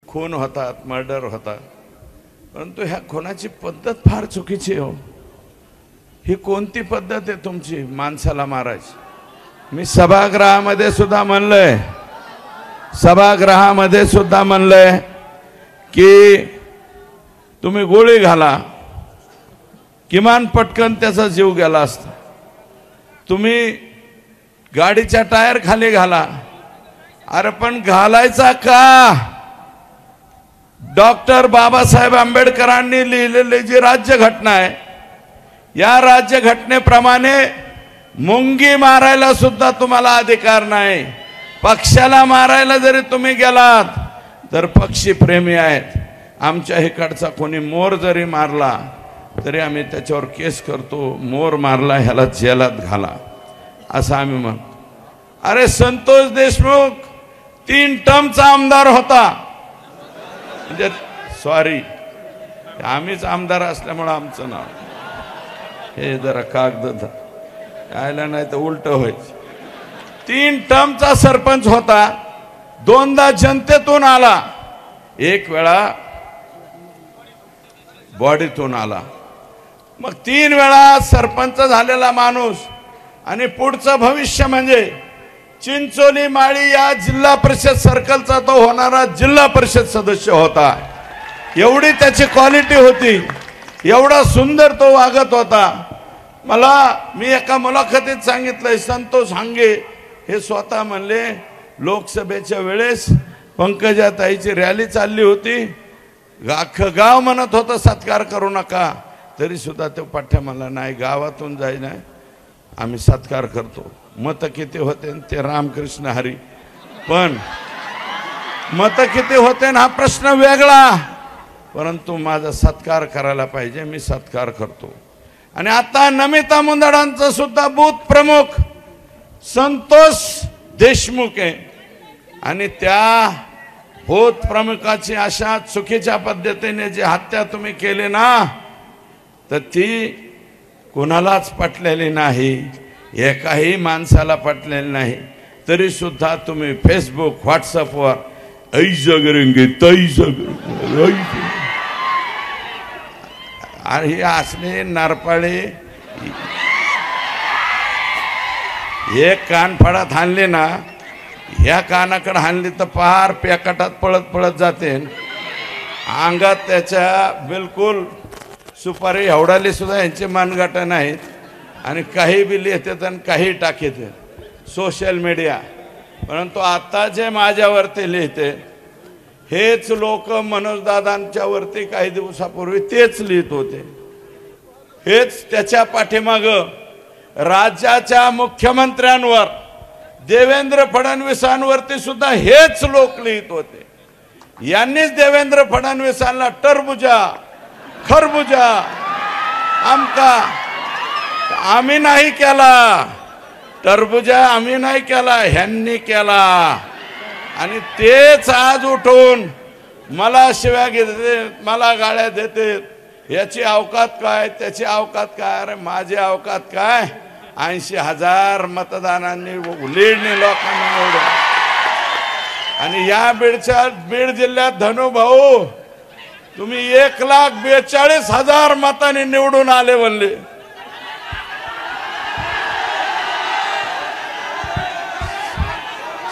खून होतात, मर्डर होतात, परंतु ह्या खुनाची पद्धत फार चुकीची आहे हो। ही कोणती पद्धत आहे तुमची माणसाला मारायची? मी सभागृहामध्ये सुद्धा म्हणलंय की तुम्ही गोळी घाला, किमान पटकन त्याचा जीव गेला असता। तुम्ही गाडीच्या टायर खाली घाला, अरे पण घालायचा का? डॉक्टर बाबासाहेब आंबेडकरांनी लिहिलेली जी राज्यघटना आहे, या राज्यघटनेप्रमाणे मुंगी मारायला सुद्धा तुम्हाला अधिकार नाही। पक्षाला मारायला जरी तुम्ही गेलात तर पक्षी प्रेमी आहेत, आमच्या इकडचा कोणी मोर जरी मारला तरी आम्ही त्याच्यावर केस करतो, मोर मारला ह्याला जेलात घाला असं आम्ही म्हणतो। अरे संतोष देशमुख 3 टर्मचा आमदार होता, म्हणजे सॉरी आम्हीच आमदार असल्यामुळे आमचं नाव हे जरा कागद आयला नाही तर उलट व्हायचं। 3 टर्मचा सरपंच होता, 2दा जनतेतून आला, 1 वेळा बॉडीतून आला। मग 3 वेळा सरपंच झालेला माणूस आणि पुढचं भविष्य म्हणजे चिंचोली माळी या जिल्हा परिषद सर्कलचा तो होणारा जिल्हा परिषद सदस्य होता। एवढी त्याची क्वालिटी होती, एवढा सुंदर तो वागत होता। मी एका मुलाखतीत सांगितलंय, संतोष हांगे हे स्वतः म्हणले लोकसभेच्या वेळेस पंकजाताईची रॅली चालली होती, अख्खं गाव म्हणत होतं सत्कार करू नका, तरी सुद्धा तो पठ्ठ्या म्हणला नाही, गावातून जाई नाही आम्ही सत्कार करतो। मत किती होते ते रामकृष्ण हरी, पण मत किती होते हा प्रश्न वेगळा, परंतु माझा सत्कार करायला पाहिजे, मी सत्कार करतो। आणि आता नमिता मुंदडांचा सुद्धा बूथ प्रमुख संतोष देशमुख आहे, आणि त्या बूथ प्रमुखाची अशा चुकीच्या पद्धतीने जी हत्या तुम्ही केली ना, तर ती कोणालाच पटलेली नाही, एकाही माणसाला पटलेली नाही, तरी सुद्धा तुम्ही फेसबुक व्हॉट्सअपवर ऐसा करेंगे तैसा करेंगे, आणि असले नारपाळे एक कानफडात हाणले ना, ह्या कानाकडे हाणली तर पार पॅकटात पळत पळत जाते, अंगात त्याच्या बिलकुल सुपारी एवढाली सुद्धा यांचे मानगाटा नाहीत, आणि काही बी लिहितात आणि काही टाकतात सोशल मीडिया। परंतु आता जे माझ्यावरती लिहिते हेच लोक मनोजदादांच्या वरती काही दिवसापूर्वी तेच लिहित होते, हेच त्याच्या पाठीमाग राज्याच्या मुख्यमंत्र्यांवर देवेंद्र फडणवीसांवरती सुद्धा हेच लोक लिहित होते। यांनीच देवेंद्र फडणवीसांना टरबुजा खरबुजा आमका आम्ही नाही केला, टरबुजा आम्ही नाही केला, ह्यांनी केला, आणि तेच आज उठून मला शिव्या देते, मला गाळ्या देते, याची अवकात काय त्याची अवकात काय? अरे माझी अवकात काय? 80,000 मतदानांनी लीडने लोकांना निवडून, आणि या बीड जिल्ह्यात धनु भाऊ तुम्ही 1,42,000 मतांनी निवडून आले म्हणले।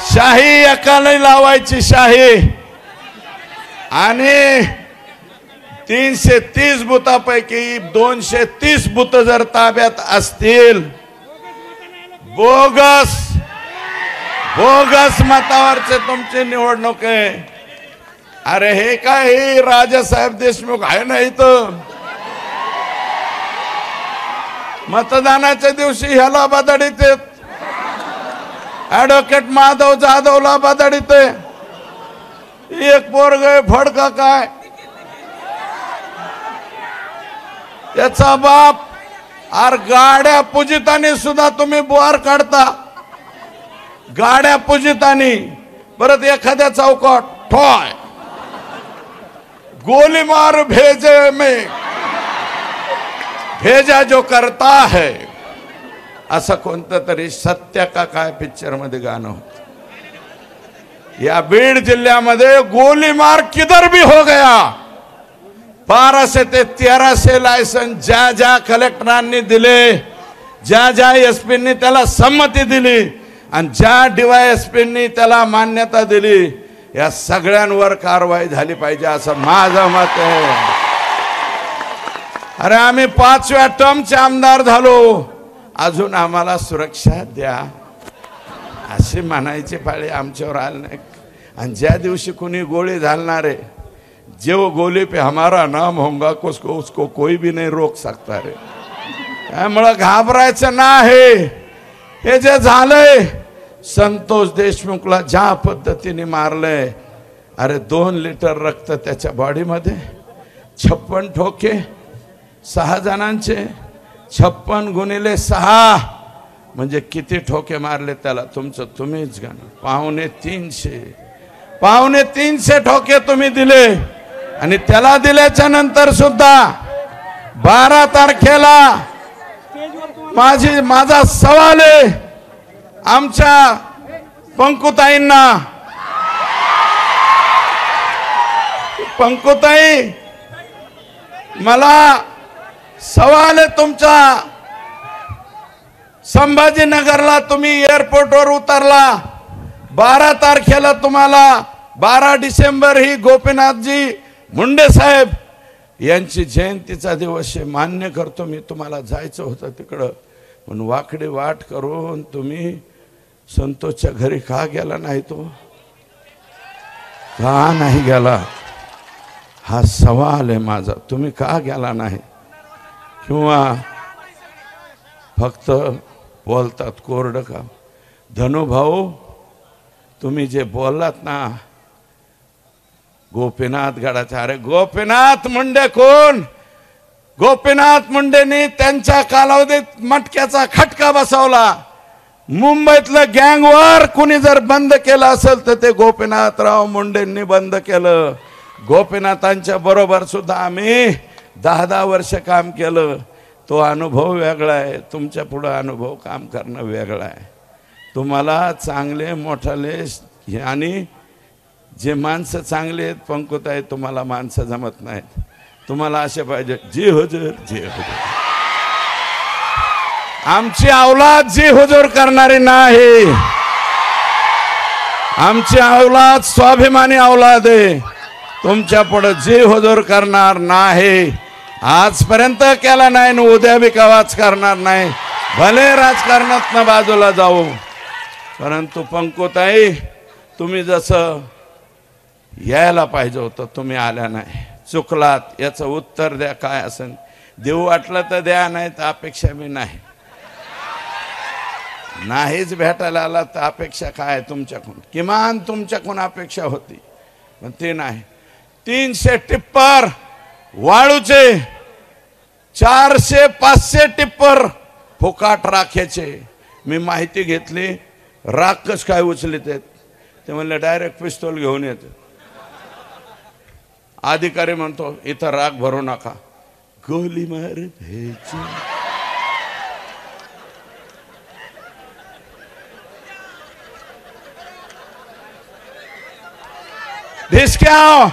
शाही एकाला लावायची शाही, आणि 330 बुथापैकी 230 बुथ जर ताब्यात असतील, बोगस मतावरचे तुमची निवडणूक आहे। अरे हे काय, हे राजासाहेब देशमुख आहे ना इथं, मतदानाच्या दिवशी ह्याला बदडीत, ऍडव्होकेट माधव जाधवला बदडीत, एक पोरग फडका काय त्याचा बाप, अरे गाड्या पूजितानी सुद्धा तुम्ही बुवार काढता, गाड्या पूजितानी, परत एखाद्या चौकात ठोय गोली मार भेजे में भेजा जो करता है, असं कोणतं तरी सत्य का काय पिक्चर मध्ये गाणं होतं। या बीड जिल्ह्यामध्ये गोलीमार किधर भी हो गया 1200 ते 1300 लायसन ज्या ज्या कलेक्टरांनी दिले, ज्या ज्या एसपींनी त्याला संमती दिली आणि ज्या डीवायएसपींनी त्याला मान्यता दिली, या सगळ्यांवर कारवाई झाली पाहिजे असं माझं मत आहे. अरे आम्ही 5व्या टर्मचे आमदार झालो, अजून आम्हाला सुरक्षा द्या अशी म्हणायची पाळी आमच्यावर आली नाही. आणि ज्या दिवशी कुणी गोळी घालणारे, जो गोली पे हमारा नाम होगा उसको कोई भी नहीं रोक सकता रे. त्यामुळे घाबरायचं नाही. हे जे झालंय, संतोष देशमुखला ज्या पद्धतीने मारलंय, अरे 2 लिटर रक्त त्याच्या बॉडीमध्ये, 56 ठोके 6 जणांचे, 56 गुणिले 6 म्हणजे किती ठोके मारले त्याला तुमचं तुम्हीच गणा. 350 ठोके तुम्ही दिले. आणि त्याला दिल्याच्या नंतर सुद्धा 12 तारखेला माझा सवाल आहे आमच्या पंकुताईंना, पंकुताई मला सवाल आहे तुमचा. संभाजीनगरला तुम्ही एअरपोर्टवर उतरला, 12 तारखेला तुम्हाला 12 डिसेंबर ही गोपीनाथजी मुंडे साहेब यांची जयंतीचा दिवस आहे, मान्य करतो मी, तुम्हाला जायचं होतं तिकडं, पण वाकडी वाट करून तुम्ही संतोषच्या घरी का गेला नाही? तो का नाही गेला हा सवाल आहे माझा. तुम्ही का गेला नाही? किंवा फक्त बोलतात कोरडं काम? धनुभाऊ, तुम्ही जे बोललात ना गोपीनाथ गडाचा, अरे गोपीनाथ मुंडे कोण? गोपीनाथ मुंडेंनी त्यांच्या कालावधीत मटक्याचा खटका बसवला. मुंबईतलं गँगवर कुणी जर बंद केलं असेल तर ते गोपीनाथराव मुंडेंनी बंद केलं. गोपीनाथांच्या बरोबर सुद्धा आम्ही 10-10 वर्ष काम केलं. तो अनुभव वेगळा आहे, तुमच्या पुढे अनुभव काम करणं वेगळं आहे. तुम्हाला चांगले मोठाले आणि जे माणसं चांगले आहेत पंकुताई, तुम्हाला माणसं जमत नाहीत. तुम्हाला असे पाहिजे जी हुजूर जी हुजूर. आमची औलाद जी हुजूर करणारी नाही. आमची औलाद स्वाभिमानी औलाद आहे. तुमच्या पुढे जी हुजूर करणार नाही. आजपर्यंत केला नाही आणि उद्या बी कवाच करणार नाही. भले राजकारणात बाजूला जाऊ, परंतु पंकुताई तुम्ही जसं यायला पाहिजे होतं तुम्ही आल्या नाही. चुकलात, याचं उत्तर द्या. काय असेल देऊ वाटलं तर द्या, नाही तर अपेक्षा मी नाही. नाहीच भेटायला आला तर अपेक्षा काय तुमच्याकडून? किमान तुमच्याकडून अपेक्षा होती, पण ते नाही. 300 टिप्पर वाळूचे, 400-500 टिप्पर फुकाट राख्याचे. मी माहिती घेतली, राख कस काय उचलित आहेत? ते म्हणले डायरेक्ट पिस्तूल घेऊन येते. अधिकारी म्हणतो इथं राख भरू नका, गोली मार द्यायची. ढिसक्याव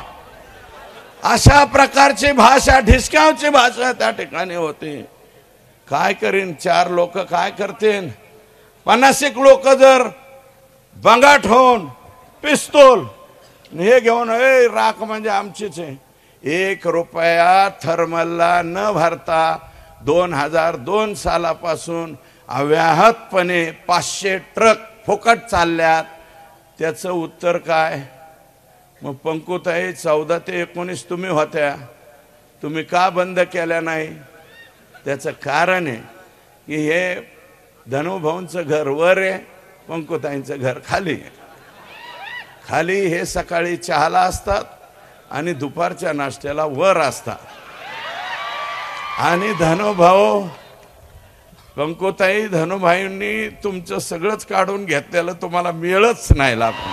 अशा प्रकारची भाषा, ढिसक्यावची भाषा त्या ठिकाणी होती. काय करीन 4 लोक काय करतील? 50 लोक जर बंगाट होऊन पिस्तूल हे घेऊन, ए राख म्हणजे आमचीच आहे. 1 रुपया थर्मलला न भरता 2002 सालापासून अव्याहतपणे 500 ट्रक फुकट चालल्यात. त्याचं उत्तर काय? मग पंकुताई 14 ते 19 तुम्ही होत्या, तुम्ही का बंद केल्या नाही? त्याचं कारण आहे की हे धनुभाऊंचं घर वर आहे, पंकुताईंचं घर खाली आहे. खाली हे सकाळी चहाला असतात आणि दुपारच्या नाश्त्याला वर असतात. आणि धनुभाऊ पंकुताई, धनुभाईंनी तुमचं सगळंच काढून घेतलेलं तुम्हाला मिळच नाही लागून.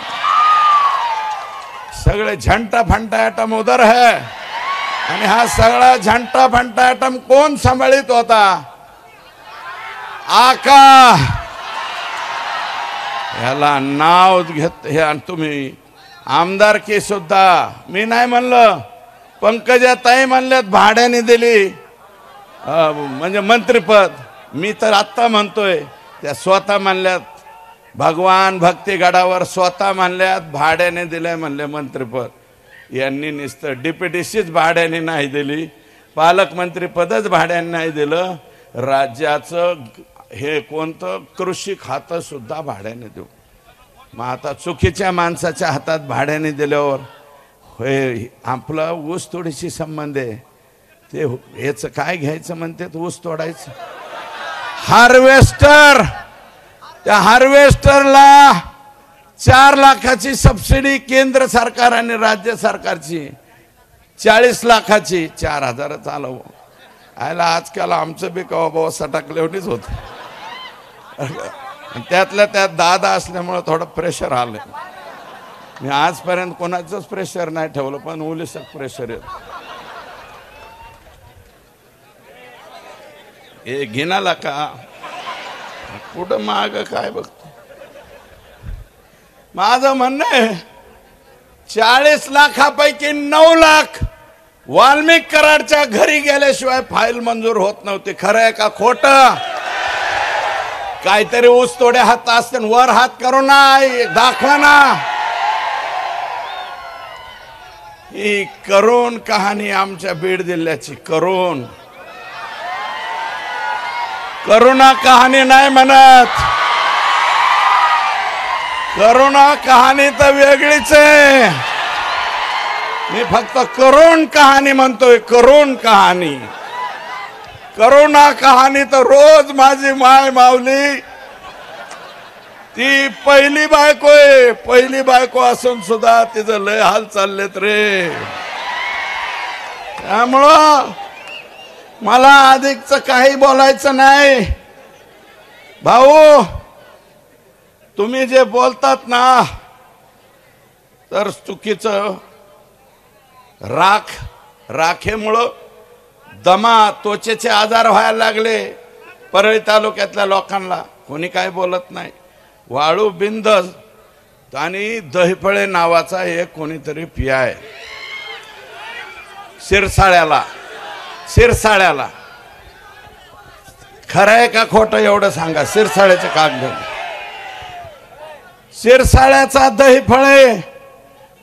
सगळे झंटा फंटा आयटम उधर है. आणि हा सगळा झंटा फंटा आयटम कोण सांभाळित होता? आका. याला नाव घेत हे तुम्ही आमदारकी सुद्धा मी नाही म्हणलं, पंकजाताई म्हणल्यात भाड्याने दिली म्हणजे मंत्रिपद. मी तर आत्ता म्हणतोय त्या स्वतः म्हणल्यात, भगवान भक्तिगडावर स्वतः म्हणल्यात भाड्याने दिलंय म्हणले मंत्रिपद. यांनी नुसतं डिप्युटीशीच भाड्याने नाही दिली, पालकमंत्रीपदच भाड्याने नाही दिलं, राज्याचं हे कोणतं कृषी खातं सुद्धा भाड्याने देऊ. मग आता चुकीच्या माणसाच्या हातात भाड्याने दिल्यावर होय आपला ऊस तोडीशी संबंध आहे, ते याचं काय घ्यायचं म्हणते, ऊस तोडायचं. हार्वेस्टर, त्या हार्वेस्टरला 4 लाखाची सबसिडी केंद्र सरकार आणि राज्य सरकारची, 40 लाखाची 4,000 चालव. आयला आजकाल आमचं बी कवा बाबा सटाकलेवणीच होत. त्यातल्या त्यात दादा असल्यामुळे थोडं प्रेशर आलं. मी आजपर्यंत कोणाचंच प्रेशर नाही ठेवलं, पण उलिसक प्रेशर येत. हे घेणाला का कुठं माग काय बघतो. माझं म्हणणं आहे 40 लाखापैकी 9 लाख वाल्मिक कराडच्या घरी गेल्याशिवाय फाईल मंजूर होत नव्हती. खरं आहे का खोटं? काहीतरी ऊस तोडे हात असते, वर हात करू ना, दाखवा ना. ही करून कहाणी आमच्या बीड जिल्ह्याची, करुणा कहाणी नाही म्हणत. करुणा कहाणी तर वेगळीच आहे. मी फक्त करुण कहाणी म्हणतोय, करुण कहाणी. करुणा कहाणी तर रोज माझी माय माऊली, ती पहिली बायको आहे, पहिली बायको असून सुद्धा तिचं लय हाल चाललेत रे. त्यामुळं मला अधिकचं काही बोलायचं नाही. भाऊ तुम्ही जे बोलतात ना तर चुकीचं. राखेमुळं दमा त्वचेचे आजार व्हायला लागले परळी तालुक्यातल्या लोकांना, कोणी काय बोलत नाही. वाळू बिंद आणि दहीफळे नावाचा एक कोणीतरी पियाय शिरसाळ्याला खरं आहे का खोटं एवढं सांगा. शिरसाळ्याचे कागद, शिरसाळ्याचा दहीफळे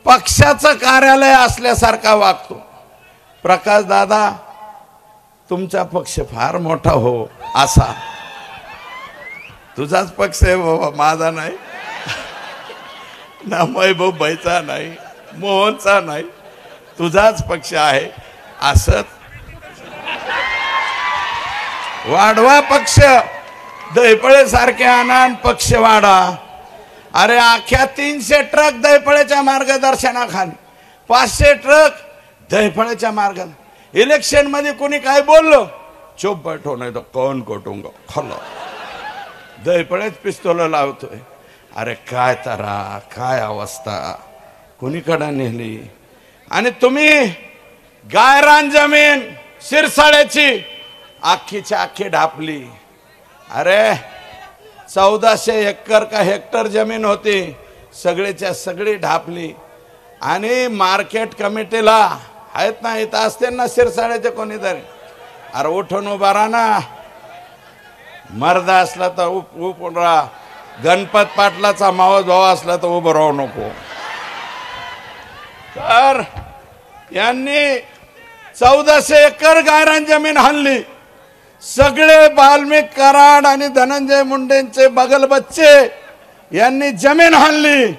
पक्षाचं कार्यालय असल्यासारखा वागतो. प्रकाश दादा तुमचा पक्ष फार मोठा हो असा. तुझाच पक्ष आहे बाबा, माझा नाही ना, महबूबाईचा नाही, मोहनचा नाही, तुझाच पक्ष आहे. असं वाढवा पक्ष, दहीफळे सारखे आनंद पक्ष वाढा. अरे अख्ख्या 300 ट्रक दहीफळेच्या मार्गदर्शनाखाली, 500 ट्रक दहीफळेच्या मार्गात. इलेक्शन मध्ये कोणी काय बोललो चुप बैठो नाही तो कौन कोटूंगा खल्ला. दहीफळेच पिस्तोल लावतोय. अरे काय तरा, काय अवस्था कुणीकडे नेली. आणि तुम्ही गायरान जमीन शिरसाळ्याची अख्खीच्या अख्खी ढापली. अरे 1400 एकर का हेक्टर जमीन होती, सगळीच्या सगळी ढापली. आणि मार्केट कमिटीला आहेत ना, इथं असते ना शिरसाळ्याचे कोणीतरी, अरे उठून उभा राहा ना. मर्द असला तर उभं राहा, गणपत पाटलाचा मावस भाऊ असला तर उभं राहू नको. तर यांनी 1400 एकर गायरान जमीन हाणली. सगळे वाल्मिक कराड आणि धनंजय मुंडेंचे बगल बच्चे यांनी जमीन हाणली.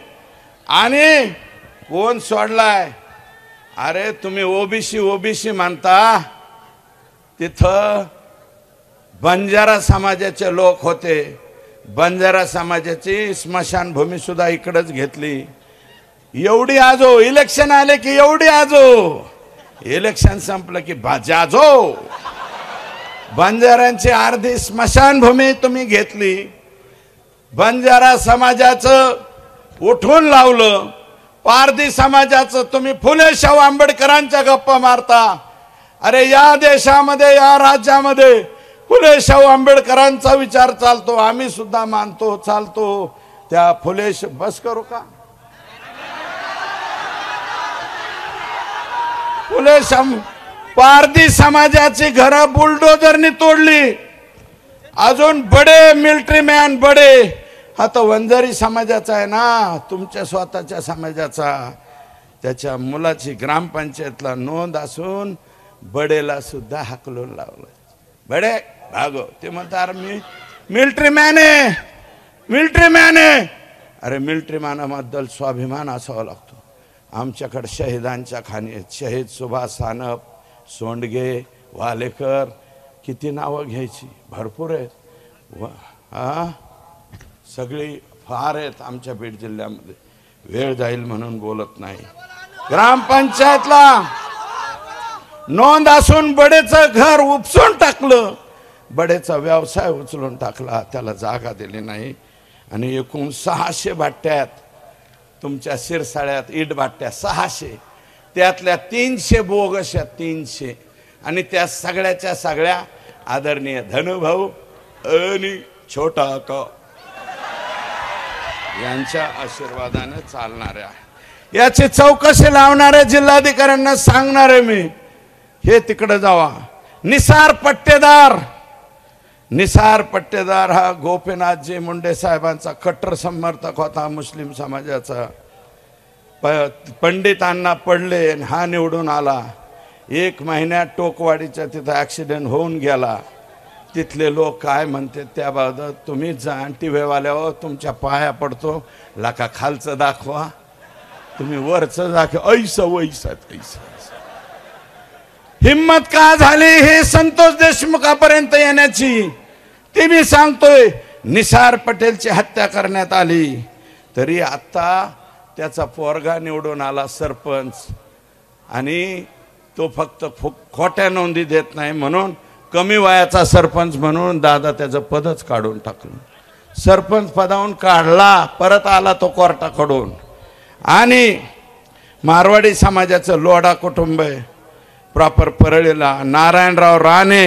आणि कोण सोडलाय? अरे तुम्ही ओबीसी म्हणता, तिथं बंजारा समाजाचे लोक होते. बंजारा समाजाची स्मशानभूमी सुद्धा इकडेच घेतली. एवढी आजो, इलेक्शन आले की एवढी आजो, इलेक्शन संपलं की जाजो. बंजाऱ्यांची अर्धी स्मशानभूमी तुम्ही घेतली. बंजारा समाजाचं उठून लावलं. पारधी समाजाचं तुम्ही फुले शाहू आंबेडकरांच्या गप्पा मारता. अरे या देशामध्ये, या राज्यामध्ये फुले शाहू आंबेडकरांचा विचार चालतो. आम्ही सुद्धा मानतो, चालतो त्या फुले. बस करू का? पारधी समाजाची घरं बुलडोजरनी तोडली. अजून बडे मिलिटरी मॅन बडे, हा तो वंजारी समाजाचा आहे ना, तुमच्या स्वतःच्या समाजाचा. त्याच्या मुलाची ग्रामपंचायतला नोंद असून बडेला सुद्धा हाकलून लावलं. बडे भागो. ते म्हणतात मी मिलिटरी मॅन आहे, मिलिटरी मॅन आहे. अरे मिलिटरी मॅनाबद्दल स्वाभिमान असावा लागतो. आमच्याकडे शहीदांच्या खाणी आहेत. शहीद सुभाष सानप, सोंडगे, वालेकर, किती नावं घ्यायची, भरपूर आहेत. सगळी फार आहेत आमच्या बीड जिल्ह्यामध्ये. वेळ जाईल म्हणून बोलत नाही. ग्रामपंचायतला नोंद असून बडेचं घर उपसून टाकलं, बडेचा व्यवसाय उचलून टाकला, त्याला जागा दिली नाही. आणि एकूण 600 भाट्यात तुमच्या शिरसाळ्यात इट भाट्या 600, त्यातल्या 300 बोगस आहेत, 300. आणि त्या सगळ्याच्या सगळ्या आदरणीय धनुभाऊ आणि छोटा का यांच्या आशीर्वादाने चालणाऱ्या. याची चौकशी लावणाऱ्या जिल्हाधिकाऱ्यांना सांगणारे मी, हे तिकडे जावा. निसार पट्टेदार, निसार पट्टेदार हा गोपीनाथजी मुंडे साहेबांचा कट्टर समर्थक होता. मुस्लिम समाजाचा. पंडितांना पडले आणि हा निवडून आला. 1 महिन्यात टोकवाडीच्या तिथं ॲक्सिडेंट होऊन गेला. तिथले लोक काय म्हणते त्याबाबत तुम्हीच जा. टीव्हीवाल्यावर तुमच्या पाया पडतो, लाका खालचं दाखवा, तुम्ही वरचं दाखवा. ऐसं वैसा तैसा. हिम्मत का झाली हे संतोष देशमुखापर्यंत येण्याची, ते मी सांगतोय. निसार पटेलची हत्या करण्यात आली, तरी आता त्याचा पोरगा निवडून आला सरपंच, आणि तो फक्त खोट्या नोंदी देत नाही म्हणून कमी वयाचा सरपंच म्हणून दादा त्याचं पदच काढून टाकलं. सरपंच पदावून काढला, परत आला तो कोर्टाकडून. आणि मारवाडी समाजाचं लोढा कुटुंब आहे प्रॉपर परळीला. नारायणराव राणे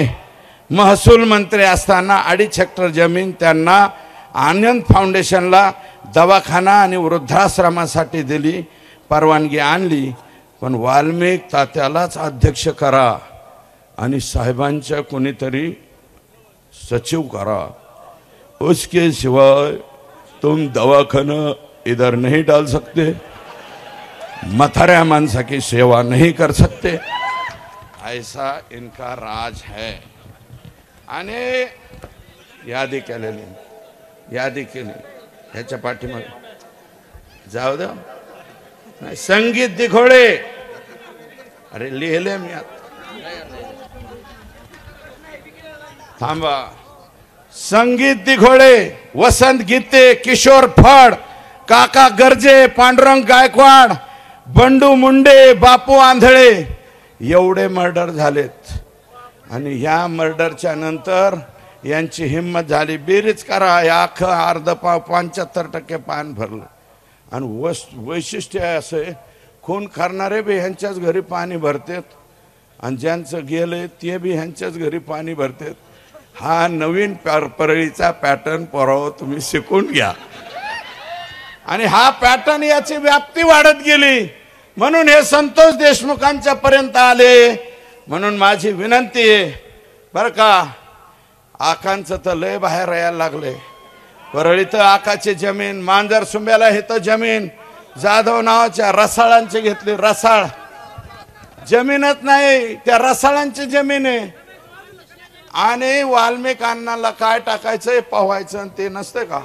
महसूल मंत्री असताना 2.5 हेक्टर जमीन त्यांना आनंद फाउंडेशनला दवाखाना आणि वृद्धाश्रमासाठी दिली, परवानगी आणली. पण वाल्मिक तात्यालाच अध्यक्ष करा आणि साहेबांच्या कोणीतरी सचिव करा, उसके सिवाय तुम दवाखाना इधर नहीं डाल सकते, मथाऱ्या माणसा की सेवा नहीं कर सकते. ऐसा इनका राज है. आणि यादी केलेली, यादी केली. ह्याच्या पाठीमागे जाऊ द्या. नाही संगीत दिघोळे, अरे लिहिले मी आता, थांबा. संगीत दिघोळे, वसंत गीते, किशोर फड, काका गर्जे, पांडुरंग गायकवाड, बंडू मुंडे, बापू आंधळे, एवढे मर्डर झालेत. आणि ह्या मर्डरच्या नंतर यांची हिम्मत झाली, बेरीज करा, या अख्खं अर्ध 75% पान भरलं. आणि वैशिष्ट्य असे, खून करणारे बी ह्यांच्याच घरी पाणी भरतात, आणि ज्यांचं गेले ते बी ह्यांच्याच घरी पाणी भरतात. हा नवीन परळीचा पॅटर्न पोराव तुम्ही शिकून घ्या. आणि हा पॅटर्न याची व्याप्ती वाढत गेली, म्हणून हे संतोष देशमुखांच्या पर्यंत आले. म्हणून माझी विनंती आहे बरं का, आकांचं तर लय बाहेर यायला लागले. परळीत आकाची जमीन, मांजर सुंब्याला हे तर जमीन जाधव नावाच्या रसाळांची घेतली. रसाळ जमीनच नाही, त्या रसाळांची जमीन आहे. आणि वाल्मिक अण्णाला काय टाकायचंय पोहायचं ते नसते का,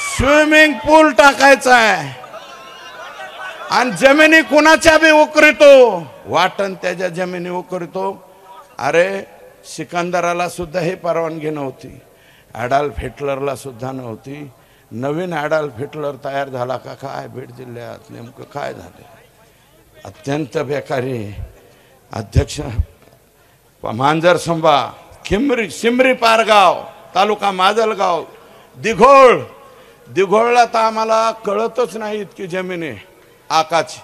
स्विमिंग पूल टाकायचा आहे. आणि जमिनी कुणाच्या बी उकरितो, वाटण त्याच्या जमिनी उकरितो. अरे सिकंदराला सुद्धा हे परवानगी नव्हती, ॲडॉल्फ हिटलरला सुद्धा नव्हती. नवीन ॲडॉल्फ हिटलर तयार झाला का काय बीड जिल्ह्यात, नेमकं काय झालं? अत्यंत बेकारी. अध्यक्ष मांजर संभा, सिमरी पारगाव तालुका माजलगाव, दिघोळ, दिघोळला तर आम्हाला कळतच नाही इतकी जमीन आहे आकाची.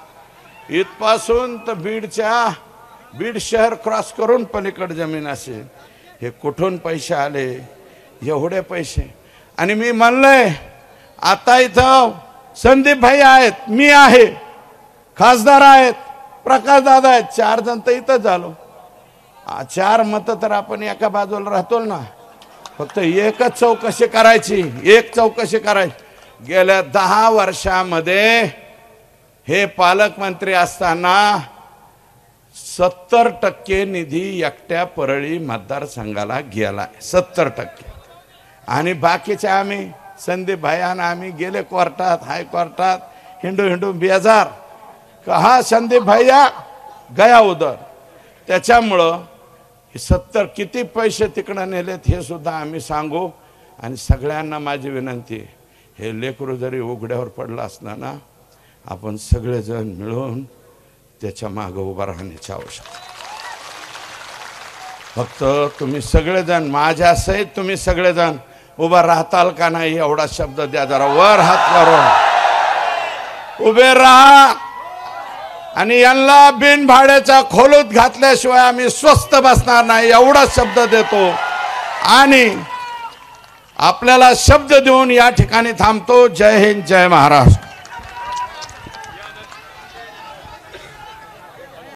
इथपासून तर बीड शहर क्रॉस करून पलीकडे जमीन असेल. हे कुठून पैसे आले एवढे पैसे? आणि मी म्हणलंय आता इथं संदीप भाई आहेत, मी आहे, खासदार आहेत, प्रकाशदादा आहेत, 4 जण तर इथंच झालो. 4 मतं तर आपण एका बाजूला राहतो ना. फक्त एकच चौकशी करायची, एक चौकशी करायची. गेल्या 10 वर्षामध्ये हे पालकमंत्री असताना 70% निधी एकट्या परळी मतदारसंघाला गेला, 70%. आणि बाकीचे आम्ही संदीप भाईंना आम्ही गेले कोर्टात, हायकोर्टात हिंडू बेजार. कहा संदीप भैया गया उधर. त्याच्यामुळं 70 किती पैसे तिकडं नेलेत हे सुद्धा आम्ही सांगू. आणि सगळ्यांना माझी विनंती, हे लेकरू जरी उघड्यावर पडलं असलं ना, आपण सगळेजण मिळून त्याच्या मागं उभा राहण्याची आवश्यकता. फक्त तुम्ही सगळेजण माझ्या सहित तुम्ही सगळेजण उभा राहताल का नाही एवढा शब्द द्या. जरा वर हात करून उभे राहा. आणि यांना बिन भाड्याच्या खोलीत घातल्याशिवाय आम्ही स्वस्थ बसणार नाही एवढा शब्द देतो. आणि आपल्याला शब्द देऊन या ठिकाणी थांबतो. जय हिंद, जय महाराष्ट्र.